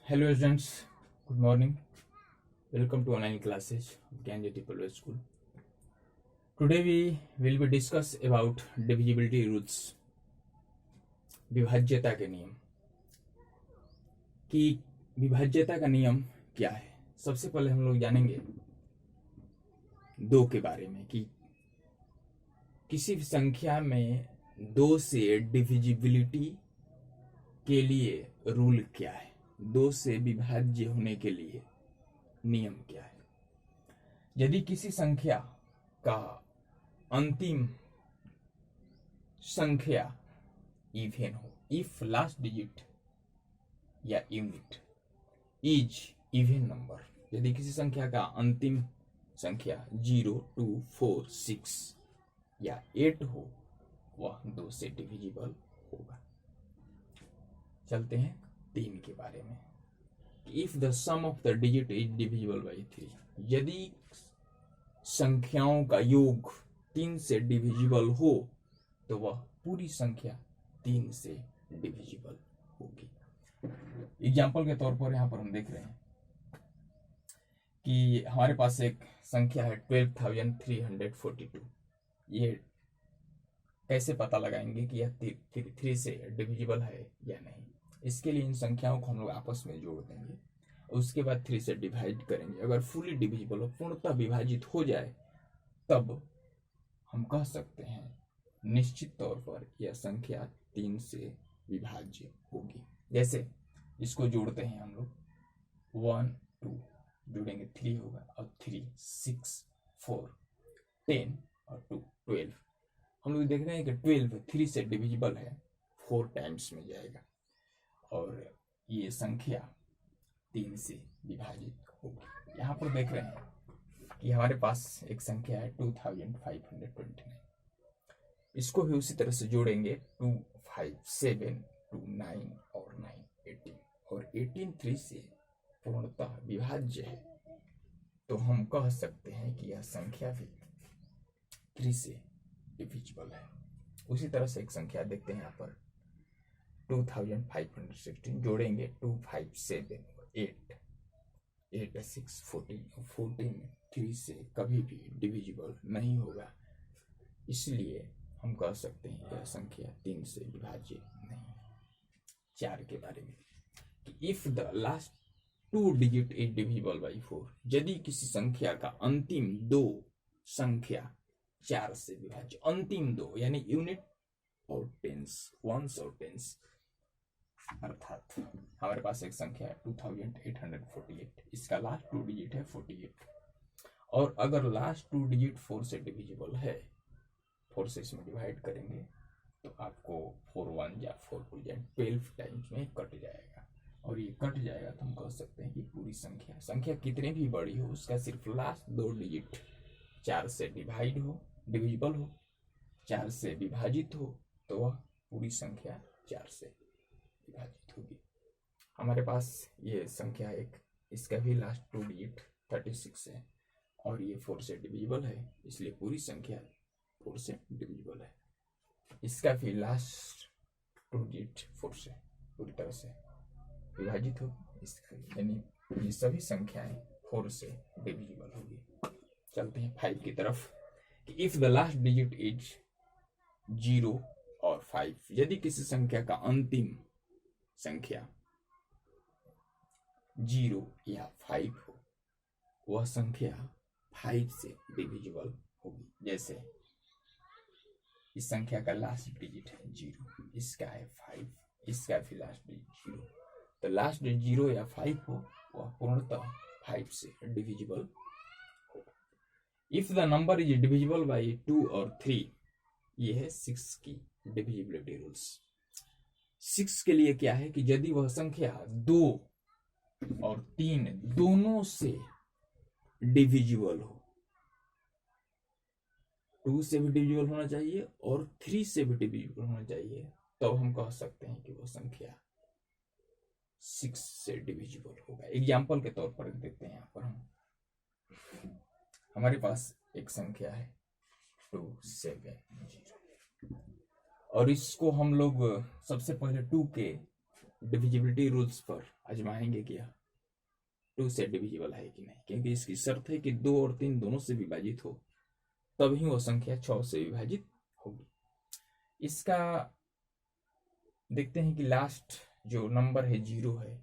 Hello students, good morning. Welcome to online classes of Gyanjyoti Public School. Today we will be discuss about divisibility rules. विभाज्यता के नियम कि विभाज्यता का नियम क्या है। सबसे पहले हम लोग जानेंगे दो के बारे में कि किसी भी संख्या में दो से डिविजिबिलिटी के लिए रूल क्या है, दो से विभाज्य होने के लिए नियम क्या है। यदि किसी संख्या का अंतिम संख्या इवन हो, इफ लास्ट डिजिट या यूनिट इज इवन नंबर, यदि किसी संख्या का अंतिम संख्या 0, 2, 4, 6 या 8 हो, वह 2 से डिविजिबल होगा। चलते हैं 3 के बारे में। If the sum of the digit is divisible by 3, यदि संख्याओं का योग 3 से डिविजिबल हो तो वह पूरी संख्या 3 से डिविजिबल होगी। एग्जाम्पल के तौर पर यहाँ पर हम देख रहे हैं कि हमारे पास एक संख्या है 12,342। ये कैसे पता लगाएंगे कि यह 3 से डिविजिबल है या नहीं। इसके लिए इन संख्याओं को हम लोग आपस में जोड़ देंगे, उसके बाद 3 से डिवाइड करेंगे। अगर फुली डिविजिबल हो, पूर्णतः विभाजित हो जाए, तब हम कह सकते हैं निश्चित तौर पर यह संख्या 3 से विभाज्य होगी। जैसे इसको जोड़ते हैं हम लोग, 1, 2 जोड़ेंगे 3 होगा, और 3, 6, 4, 10 और 2, 12। हम लोग देख रहे हैं कि 12 3 से डिविजिबल है, 4 टाइम्स में जाएगा और ये संख्या 3 से विभाजित होगी। यहाँ पर देख रहे हैं कि हमारे पास एक संख्या है 2529। इसको भी उसी तरह से जोड़ेंगे, 2, 5, 7, 2, 9 और 9, 18 और 18 3 से पूर्णतः विभाज्य है, तो हम कह सकते हैं कि यह संख्या भी 3 से डिविजिबल है। उसी तरह से एक संख्या देखते हैं यहाँ पर 2516, जोड़ेंगे 2, 5, 7, 8, 8, 6, 14 3 से कभी भी डिविजिबल नहीं होगा। इसलिए हम कह सकते हैं यह संख्या 3 से विभाज्य नहीं है। 4 के बारे में कि if the last 2 digit is divisible by 4, यदि किसी संख्या का अंतिम 2 संख्या 4 से विभाज्य, अंतिम 2 यानी यूनिट और टेंस, वंस और टेंस, अर्थात हमारे पास एक संख्या है 2848, इसका लास्ट 2 डिजिट है 48, और अगर लास्ट 2 डिजिट 4 से डिविजिबल है, 4 से इसमें डिवाइड करेंगे तो आपको 4 1 या 4 2 या 12 टाइम्स में कट जाएगा, और ये कट जाएगा तो हम कह सकते हैं कि पूरी संख्या कितनी भी बड़ी हो, उसका सिर्फ लास्ट 2 डिजिट 4 से डिविजिबल हो, 4 से विभाजित हो, तो वह पूरी संख्या 4 से विभाजित होगी। हमारे पास ये संख्या एक, इसका भी लास्ट 2 डिजिट 36 है और ये 4 से डिविजिबल है, इसलिए पूरी संख्या 4 से डिविजिबल है। इसका भी लास्ट 2 डिजिट 4 से पूरी तरह से विभाजित होगी, इसका यानी ये सभी संख्याएं 4 से डिविजिबल होगी। चलते हैं 5 की तरफ कि if the last digit is 0 और 5, यदि किसी संख्या का अंतिम संख्या 0 या 5 हो, वह संख्या 5 से डिविजिबल होगी। जैसे इस संख्या का लास्ट डिजिट है 0, इसका है 5, इसका भी लास्ट डिजिट 0, तो लास्ट डिजिट 0 या 5 हो, वह पूर्णतः 5 से डिविजिबल होगा। If the number is divisible by 2 और 3, ये है 6 की डिविजिबिलिटी रूल्स। 6 के लिए क्या है कि यदि वह संख्या 2 और 3 दोनों से डिविजिबल हो, 2 से भी डिविजिबल होना चाहिए और 3 से भी डिविजिबल होना चाहिए, तो हम कह सकते हैं कि वह संख्या 6 से डिविजिबल होगा। एग्जाम्पल के तौर पर देखते हैं, यहाँ पर हमारे पास एक संख्या है 270 और इसको हम लोग सबसे पहले 2 के डिविजिबिलिटी रूल्स पर आजमाएंगे कि यह 2 से डिविजिबल है कि नहीं, क्योंकि इसकी शर्त है कि 2 और 3 दोनों से विभाजित हो, तभी वो संख्या 6 से विभाजित होगी। इसका देखते हैं कि लास्ट जो नंबर है 0 है,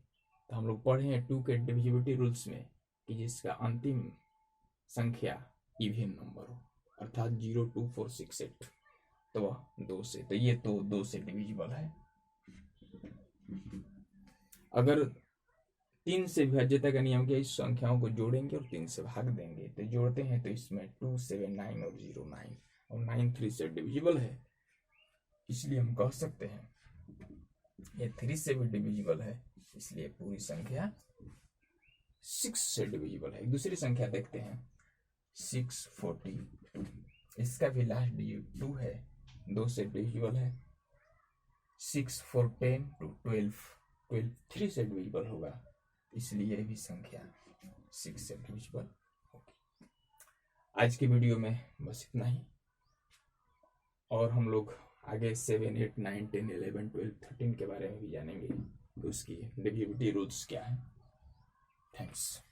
तो हम लोग पढ़े हैं 2 के डिविजिबिलिटी रूल्स में कि जिसका अंतिम संख्या इवन नंबर हो, अर्थात 0, 2, 4, 6, 8, तो वह 2 से, तो ये तो 2 से डिविजिबल है। अगर 3 से विभाज्यता का नियम क्या, इस संख्याओं को जोड़ेंगे और 3 से भाग देंगे, तो जोड़ते हैं तो इसमें 2, 7, 9 और 0, 9 और 9 3 से डिविजिबल है, इसलिए हम कह सकते हैं ये 3 से भी डिविजिबल है, इसलिए पूरी संख्या 6 से डिविजिबल है। एक दूसरी संख्या देखते हैं 642, इसका भी लास्ट डिजिट 2 है, 2 से डिविजिबल है। 6, 4, 10 to 12, 12 3 से डिविजिबल होगा, इसलिए भी संख्या 6 से डिविजिबल होगी। आज की वीडियो में बस इतना ही, और हम लोग आगे 7, 8, 9, 10, 11, 12, 13 के बारे में भी जानेंगे कि उसकी डिविजिबिलिटी रूल्स क्या है। थैंक्स।